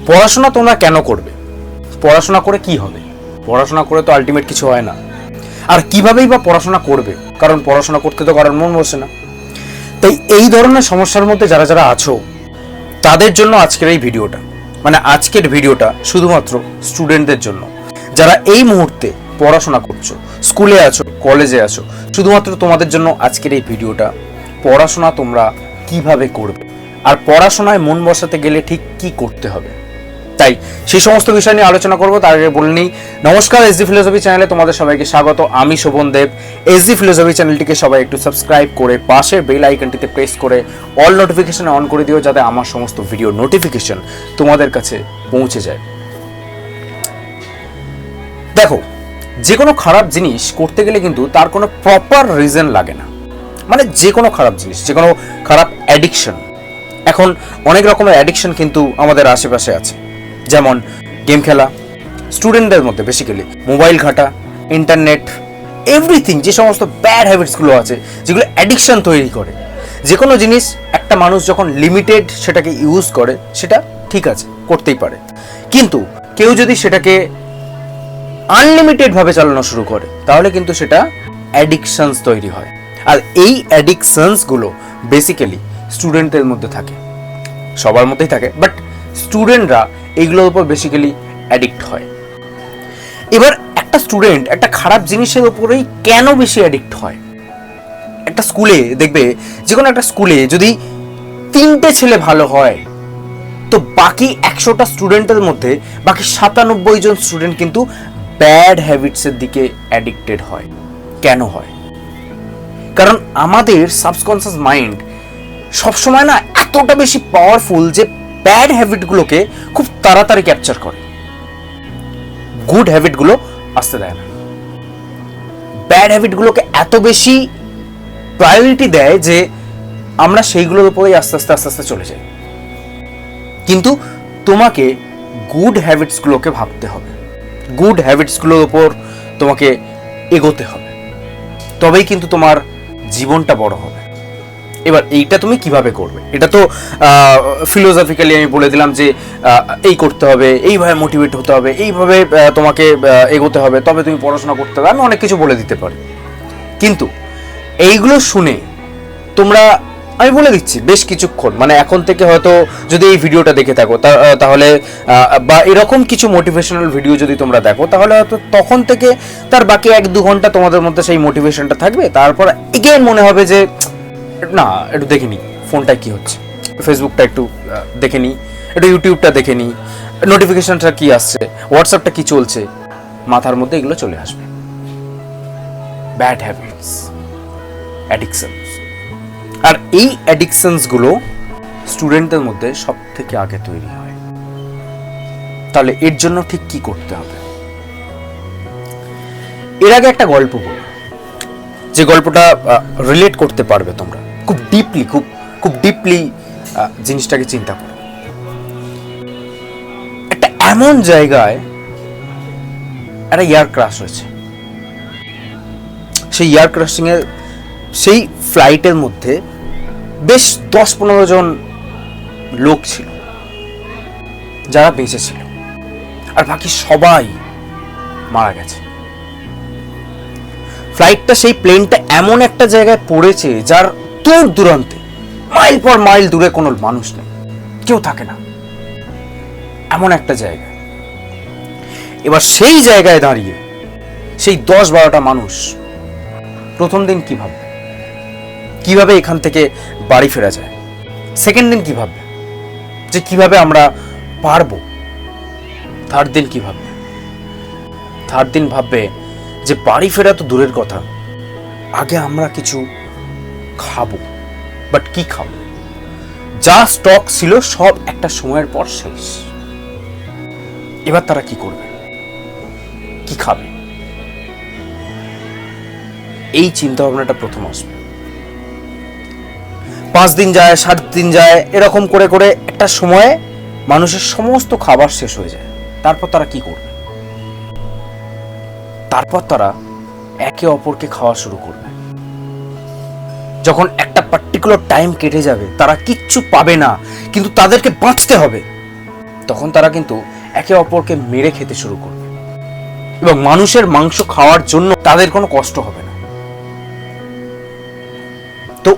পড়াশোনা তোমরা কেন করবে? পড়াশোনা করে কি হবে? পড়াশোনা করে তো আলটিমেট কিছু হয় না। আর কিভাবেই বা পড়াশোনা করবে? কারণ পড়াশোনা করতে তো কারণ মন বসে না। তাই এই ধরনের সমস্যার মধ্যে যারা যারা আছো তাদের জন্য আজকের এই ভিডিওটা, মানে আজকের ভিডিওটা শুধুমাত্র স্টুডেন্টদের জন্য, যারা এই মুহূর্তে পড়াশোনা করছো, স্কুলে আছো, কলেজে আছো, শুধুমাত্র তোমাদের জন্য আজকের এই ভিডিওটা। পড়াশোনা তোমরা কিভাবে করবে আর পড়াশোনায় মন বসাতে গেলে ঠিক কি করতে হবে, তাই সেই সমস্ত বিষয় নিয়ে আলোচনা করবো। তার আগে বলে নিই, নমস্কার, এসডি ফিলোসফি চ্যানেলে তোমাদের সবাইকে স্বাগত। আমি শোভন দেব। এসডি ফিলোসফি চ্যানেলটিকে সবাই একটু সাবস্ক্রাইব করে পাশের বেল আইকনটিতে প্রেস করে অল নোটিফিকেশন অন করে দিও, যাতে আমার সমস্ত ভিডিও নোটিফিকেশন তোমাদের কাছে পৌঁছে যায়। দেখো, যে কোনো খারাপ জিনিস করতে গেলে কিন্তু তার কোনো প্রপার রিজন লাগে না। মানে যে কোনো খারাপ জিনিস, যে কোনো খারাপ অ্যাডিকশন, এখন অনেক রকমের অ্যাডিকশন কিন্তু আমাদের আশেপাশে আছে। যেমন গেম খেলা, স্টুডেন্টদের মধ্যে বেসিক্যালি মোবাইল ঘাটা, ইন্টারনেট, এভরিথিং, যে সমস্ত ব্যাড হ্যাবিটসগুলো আছে যেগুলো অ্যাডিকশন তৈরি করে। যে কোনো জিনিস একটা মানুষ যখন লিমিটেড সেটাকে ইউজ করে সেটা ঠিক আছে, করতেই পারে, কিন্তু কেউ যদি সেটাকে আনলিমিটেডভাবে চালানো শুরু করে তাহলে কিন্তু সেটা অ্যাডিকশনস তৈরি হয়। আর এই অ্যাডিকশনসগুলো বেসিক্যালি স্টুডেন্টদের মধ্যে থাকে, সবার মধ্যেই থাকে, বাট স্টুডেন্টরা এইগুলোর উপর বেসিক্যালি অ্যাডিক্ট হয়। এবার একটা স্টুডেন্ট একটা খারাপ জিনিসের উপরেই কেন বেশি অ্যাডিক্ট হয়? একটা স্কুলে দেখবে, যে কোনো একটা স্কুলে যদি 3টে ছেলে ভালো হয় তো বাকি 100টা স্টুডেন্টের মধ্যে বাকি 97 জন স্টুডেন্ট কিন্তু ব্যাড হ্যাবিটসের দিকে অ্যাডিক্টেড হয়। কেন হয়? কারণ আমাদের সাবকনসিয়াস মাইন্ড সবসময় না এতটা বেশি পাওয়ারফুল যে ব্যাড হ্যাবিটগুলোকে খুব তাড়াতাড়ি ক্যাপচার করে, গুড হ্যাবিটগুলো আসতে দেয় না। ব্যাড হ্যাবিটগুলোকে এত বেশি প্রায়োরিটি দেয় যে আমরা সেইগুলোর উপরেই আস্তে আস্তে আস্তে আস্তে চলে যাই। কিন্তু তোমাকে গুড হ্যাবিটসগুলোকে ভাবতে হবে, গুড হ্যাবিটসগুলোর উপর তোমাকে এগোতে হবে, তবেই কিন্তু তোমার জীবনটা বড় হবে। এবার এইটা তুমি কিভাবে করবে? এটা তো ফিলোসফিক্যালি আমি বলে দিলাম যে এই করতে হবে, এইভাবে মোটিভেট হতে হবে, এইভাবে তোমাকে এগোতে হবে, তবে তুমি পড়াশোনা করতে হবে, আমি অনেক কিছু বলে দিতে পারি। কিন্তু এইগুলো শুনে তোমরা, আমি বলে দিচ্ছি, বেশ কিছুক্ষণ, মানে এখন থেকে হয়তো যদি এই ভিডিওটা দেখে থাকো তাহলে বা এরকম কিছু মোটিভেশনাল ভিডিও যদি তোমরা দেখো, তাহলে হয়তো তখন থেকে তার বাকি 1-2 ঘন্টা তোমাদের মধ্যে সেই মোটিভেশনটা থাকবে। তারপর এগেন মনে হবে যে না, একটু দেখে নিই ফোনটায় কী হচ্ছে, ফেসবুকটা একটু দেখে নিই, একটু ইউটিউবটা দেখে নিই, নোটিফিকেশনটা কী আসছে, হোয়াটসঅ্যাপটা কী চলছে, মাথার মধ্যে এগুলো চলে আসবে। Bad habits, অ্যাডিকশনস। আর এই অ্যাডিকশনসগুলো স্টুডেন্টদের মধ্যে সব থেকে আগে তৈরি হয়। তাহলে এর জন্য ঠিক কি করতে হবে? এর আগে একটা গল্প বলি, যে গল্পটা রিলেট করতে পারবে তোমরা খুব ডিপলি, খুব ডিপলি জিনিসটাকে চিন্তা করো। একটা এমন জায়গায় একটা এয়ার ক্রাশ হয়েছে। সেই এয়ার ক্রাশিং এর সেই ফ্লাইটের মধ্যে বেশ 10-15 জন লোক ছিল যারা বেঁচে ছিল, আর বাকি সবাই মারা গেছে। ফ্লাইটটা, সেই প্লেনটা এমন একটা জায়গায় পড়েছে যার দূর দূরান্তে মাইল পর মাইল দূরে কোনো মানুষ নেই, কেউ থাকে না, এমন একটা জায়গা। এবার সেই জায়গায় দাঁড়িয়ে সেই 10-12টা মানুষ প্রথম দিন কি ভাববে? কিভাবে এখান থেকে বাড়ি ফেরা যায়? সেকেন্ড দিন কি ভাববে? যে কিভাবে আমরা পারবো? থার্ড দিন কি ভাববে? থার্ড দিন ভাববে যে বাড়ি ফেরা তো দূরের কথা, আগে আমরা কিছু খাবো। বাট কি খাবো? যা স্টক ছিল সব একটা সময়ের পর শেষ। এবার তারা কি করবে? কি খাবে? এই চিন্তা ভাবনাটা প্রথম আসবে। 5 দিন যায়, 7 দিন যায়, এরকম করে করে একটা সময়ে মানুষের সমস্ত খাবার শেষ হয়ে যায়। তারপর তারা কি করবে? তারপর তারা একে অপরকে খাওয়া শুরু করবে। যখন একটা পার্টিকুলার টাইম কেটে যাবে, তারা কিচ্ছু পাবে না, কিন্তু তাদেরকে বাঁচতে হবে। তখন তারা কিন্তু একে অপরকে মেরে খেতে শুরু করবে, এবং মানুষের মাংস খাওয়ার জন্য তাদের কোনো কষ্ট হবে না। তো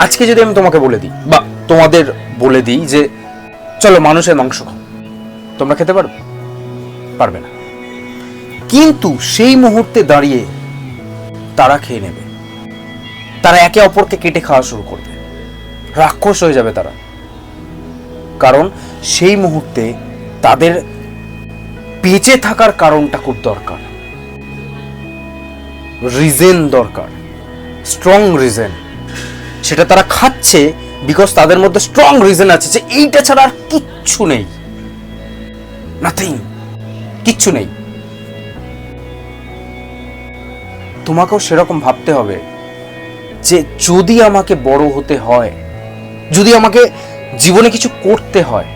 আজকে যদি আমি তোমাকে বলে দিই বা তোমাদের বলে দিই যে চলো মানুষের মাংস খাও, তোমরা খেতে পারবে না। কিন্তু সেই মুহূর্তে দাঁড়িয়ে তারা খেয়ে নেবে, তারা একে অপরকে কেটে খাওয়া শুরু করবে, রাক্ষস হয়ে যাবে তারা। কারণ সেই মুহূর্তে তাদের বেঁচে থাকার কারণটা খুব দরকার, রিজন দরকার, স্ট্রং রিজন। সেটা তারা খাচ্ছে বিকজ তাদের মধ্যে স্ট্রং রিজন আছে যে এইটা ছাড়া আর কিচ্ছু নেই, নাথিং, কিচ্ছু নেই। তোমাকেও সেরকম ভাবতে হবে যে যদি আমাকে বড় হতে হয়, যদি আমাকে জীবনে কিছু করতে হয়,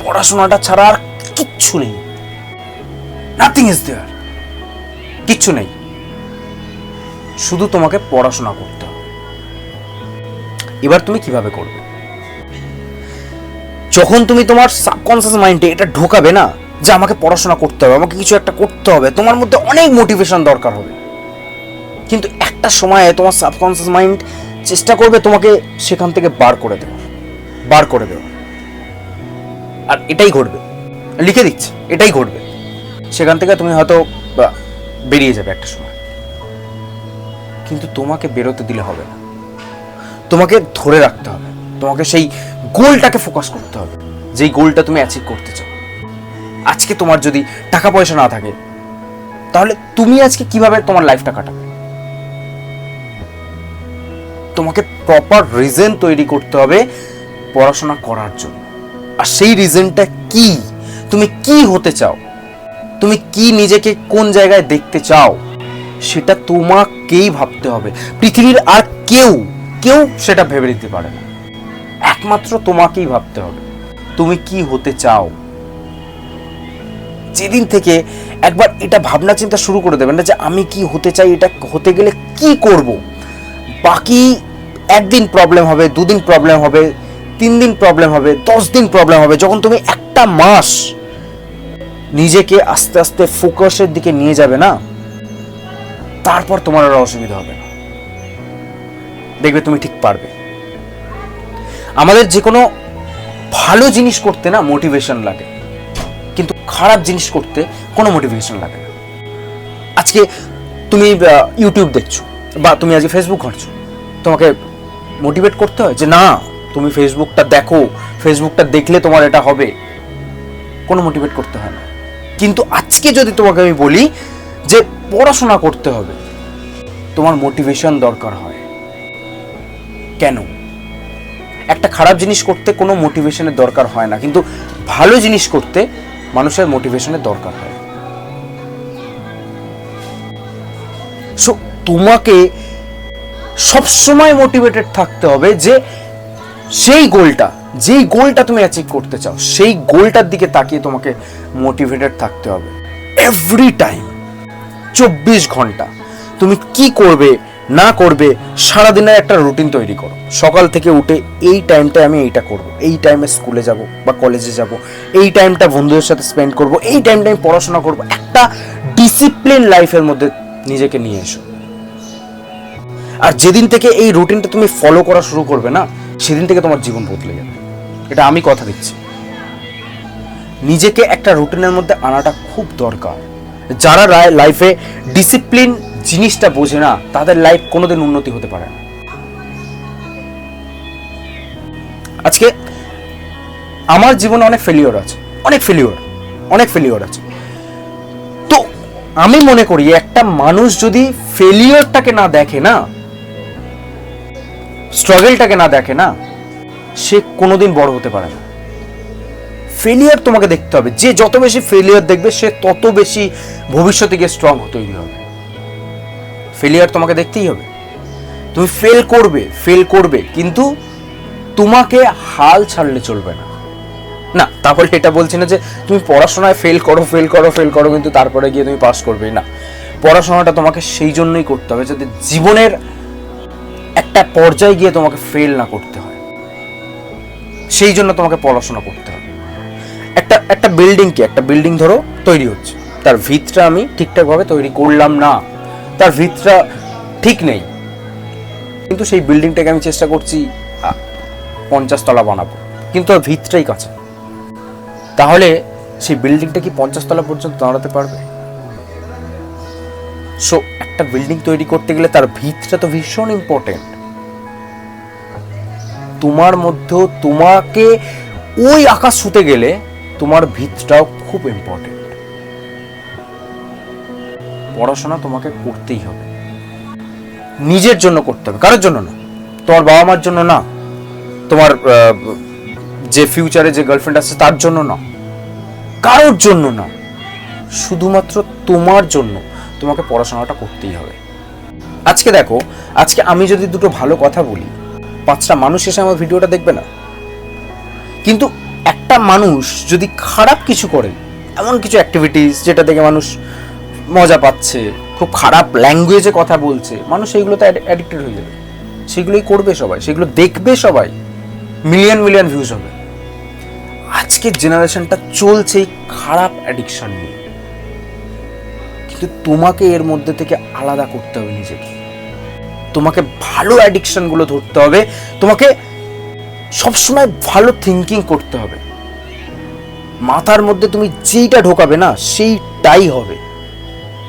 পড়াশোনাটা ছাড়া আর কিচ্ছু নেই, নাথিং ইজ দেয়ার, কিচ্ছু নেই, শুধু তোমাকে পড়াশোনা করতে হবে। এবার তুমি কিভাবে করবে? যখন তুমি তোমার সাবকনসিয়াস মাইন্ডে এটা ঢোকাবে না যে আমাকে পড়াশোনা করতে হবে, আমাকে কিছু একটা করতে হবে, তোমার মধ্যে অনেক মোটিভেশন দরকার হবে। কিন্তু একটা সময়ে তোমার সাবকনসিয়াস মাইন্ড চেষ্টা করবে তোমাকে সেখান থেকে বার করে দেওয়া। আর এটাই ঘটবে, লিখে দিচ্ছে, এটাই ঘটবে। সেখান থেকে তুমি হয়তো বেরিয়ে যাবে একটা সময়, কিন্তু তোমাকে বেরোতে দিলে হবে না, তোমাকে ধরে রাখতে হবে, তোমাকে সেই গোলটাকে ফোকাস করতে হবে, যেই গোলটা তুমি অ্যাচিভ করতে চাও। আজকে তোমার যদি টাকা পয়সা না থাকে, তাহলে তুমি আজকে কিভাবে তোমার লাইফটা কাটাবে? তোমাকে প্রপার রিজন তৈরি করতে হবে পড়াশোনা করার জন্য। আর সেই রিজনটা কি, তুমি কি হতে চাও, তুমি কি নিজেকে কোন জায়গায় দেখতে চাও, সেটা তোমাকেই ভাবতে হবে। পৃথিবীর আর কেউ সেটা ভেবে দিতে পারে না, একমাত্র তোমাকেই ভাবতে হবে তুমি কি হতে চাও। যেদিন থেকে একবার এটা ভাবনা চিন্তা শুরু করে দেবেন না যে আমি কি হতে চাই, এটা হতে গেলে কি করব, বাকি একদিন প্রবলেম হবে, দুদিন প্রবলেম হবে, 3 দিন প্রবলেম হবে, 10 দিন প্রবলেম হবে। যখন তুমি একটা মাস নিজেকে আস্তে আস্তে ফোকাসের দিকে নিয়ে যাবে না, তারপর তোমার আর অসুবিধা হবে না, দেখবে তুমি ঠিক পারবে। আমাদের যে কোনো ভালো জিনিস করতে না মোটিভেশন লাগে, কিন্তু খারাপ জিনিস করতে কোনো মোটিভেশন লাগে না। আজকে তুমি ইউটিউব দেখছো বা তুমি আজকে ফেসবুক ঘাঁটছো, তোমাকে মোটিভেট করতে হয় যে না তুমি ফেসবুকটা দেখো, ফেসবুকটা দেখলে তোমার এটা হবে, কোনো মোটিভেট করতে হয় না। কিন্তু আজকে যদি তোমাকে আমি বলি যে পড়াশোনা করতে হবে, তোমার মোটিভেশন দরকার হয়। কেন? একটা খারাপ জিনিস করতে কোনো মোটিভেশনের দরকার হয় না, কিন্তু ভালো জিনিস করতে মানুষের মোটিভেশনের দরকার হয়। সো তোমাকে সবসময় মোটিভেটেড থাকতে হবে যে যেই গোলটা তুমি অ্যাচিভ করতে চাও, সেই গোলটার দিকে তাকিয়ে তোমাকে মোটিভেটেড থাকতে হবে এভরি টাইম। 24 ঘন্টা তুমি কি করবে না করবে, সারাদিনের একটা রুটিন তৈরি করো। সকাল থেকে উঠে এই টাইমটা আমি এইটা করব, এই টাইমে স্কুলে যাব বা কলেজে যাব, এই টাইমটা বন্ধুদের সাথে স্পেন্ড করব, এই টাইমটা আমি পড়াশোনা করব। একটা ডিসিপ্লিন লাইফের মধ্যে নিজেকে নিয়ে এসো। আর যেদিন থেকে এই রুটিনটা তুমি ফলো করা শুরু করবে না, সেদিন থেকে তোমার জীবন বদলে যাবে, এটা আমি কথা দিচ্ছি। নিজেকে একটা রুটিনের মধ্যে আনাটা খুব দরকার। যারা লাইফে ডিসিপ্লিন জিনিসটা বোঝে না, তাদের লাইফ কোনোদিন উন্নতি হতে পারে না। আজকে আমার জীবনে অনেক ফেলিওর আছে। তো আমি মনে করি একটা মানুষ যদি ফেলিওরটাকে না দেখে না, স্ট্রাগলটাকে না দেখে না, সে কোনোদিন বড় হতে পারে না। ফেলিয়ার তোমাকে দেখতে হবে, যে যত বেশি ফেলিয়ার দেখবে সে তত বেশি ভবিষ্যতে গিয়ে স্ট্রং তৈরি হবে। ফেলিয়ার তোমাকে দেখতেই হবে, তুমি ফেল করবে, কিন্তু তোমাকে হাল ছাড়লে চলবে না। না, তাহলে এটা বলছি না যে তুমি পড়াশোনায় ফেল করো কিন্তু তারপরে গিয়ে তুমি পাস করবে না। পড়াশোনাটা তোমাকে সেই জন্যই করতে হবে যাতে জীবনের একটা পর্যায়ে গিয়ে তোমাকে ফেল না করতে হয়, সেই জন্য তোমাকে পড়াশোনা করতে হবে। একটা বিল্ডিং ধরো তৈরি হচ্ছে, তার ভিতটা আমি ঠিকঠাকভাবে তৈরি করলাম না, তার ভিতটা ঠিক নেই, কিন্তু সেই বিল্ডিংটাকে আমি চেষ্টা করছি 50 তলা বানাবো, কিন্তু তার ভিতটাই কাঁচা। তাহলে সেই বিল্ডিংটা কি 50 তলা পর্যন্ত দাঁড়াতে পারবে? সো একটা বিল্ডিং তৈরি করতে গেলে তার ভিতটা তো ভীষণ ইম্পর্টেন্ট। তোমার মধ্যেও তোমাকে ওই আকাশ ছুতে গেলে তোমার ভিতটাও খুব ইম্পর্টেন্ট। পড়াশোনা তোমাকে করতেই হবে, নিজের জন্য করতে হবে, কারোর জন্য না, তোমার বাবা মার জন্য না, তোমার যে ফিউচারে যে গার্লফ্রেন্ড আছে তার জন্য না, কারোর জন্য না, শুধুমাত্র তোমার জন্য তোমাকে পড়াশোনাটা করতেই হবে। আজকে দেখো, আজকে আমি যদি দুটো ভালো কথা বলি, 5টা মানুষ এসে আমার ভিডিওটা দেখবে না, কিন্তু একটা মানুষ যদি খারাপ কিছু করে, এমন কিছু অ্যাক্টিভিটিস যেটা দেখে মানুষ মজা পাচ্ছে, খুব খারাপ ল্যাঙ্গুয়েজে কথা বলছে, মানুষ সেইগুলোতে অ্যাডিক্টেড হয়ে যাবে, সেগুলোই করবে সবাই, সেগুলো দেখবে সবাই, মিলিয়ন ভিউজ হবে। আজকের জেনারেশনটা চলছে খারাপ অ্যাডিকশন নিয়ে, কিন্তু তোমাকে এর মধ্যে থেকে আলাদা করতে হবে নিজেকে। তোমাকে ভালো অ্যাডিকশনগুলো ধরতে হবে, তোমাকে সবসময় ভালো থিঙ্কিং করতে হবে, মাথার মধ্যে তুমি যেইটা ঢোকাবে না সেইটাই হবে,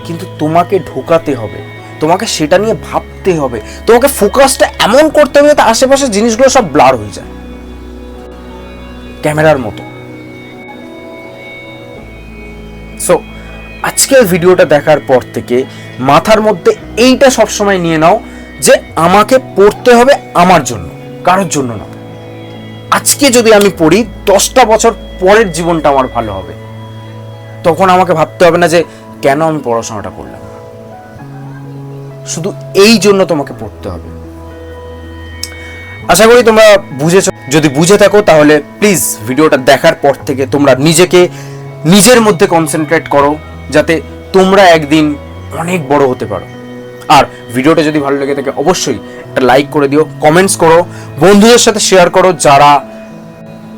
কিন্তু তোমাকে ঢোকাতে হবে, তোমাকে সেটা নিয়ে ভাবতে হবে, তোমাকে ফোকাসটা এমন করতে হবে যাতে আশেপাশের জিনিসগুলো সব ব্লার হয়ে যায়, ক্যামেরার মতো। সো আজকের ভিডিওটা দেখার পর থেকে মাথার মধ্যে এইটা সবসময় নিয়ে নাও যে আমাকে পড়তে হবে আমার জন্য, কারোর জন্য না। আজকে যদি আমি পড়ি, 10টা বছর পরের জীবনটা আমার ভালো হবে, তখন আমাকে ভাবতে হবে না যে কেন আমি পড়াশোনাটা করলাম। শুধু এই জন্য তোমাকে পড়তে হবে। আশা করি তোমরা বুঝেছো। যদি বুঝে থাকো তাহলে প্লিজ ভিডিওটা দেখার পর থেকে তোমরা নিজেকে নিজের মধ্যে কনসেন্ট্রেট করো, যাতে তোমরা একদিন অনেক বড় হতে পারো। আর ভিডিওটা যদি ভালো লেগে থাকে অবশ্যই একটা লাইক করে দিও, কমেন্টস করো, বন্ধুদের সাথে শেয়ার করো যারা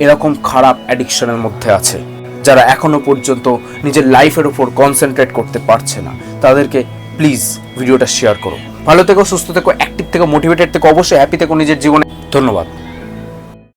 এরকম খারাপ অ্যাডিকশনের মধ্যে আছে, যারা এখনো পর্যন্ত নিজের লাইফের উপর কনসেন্ট্রেট করতে পারছে না, তাদেরকে প্লিজ ভিডিওটা শেয়ার করো। ভালো থেকো, সুস্থ থেকো, অ্যাক্টিভ থেকো, মোটিভেটেড থেকো, অবশ্যই হ্যাপি থেকো নিজের জীবনে। ধন্যবাদ।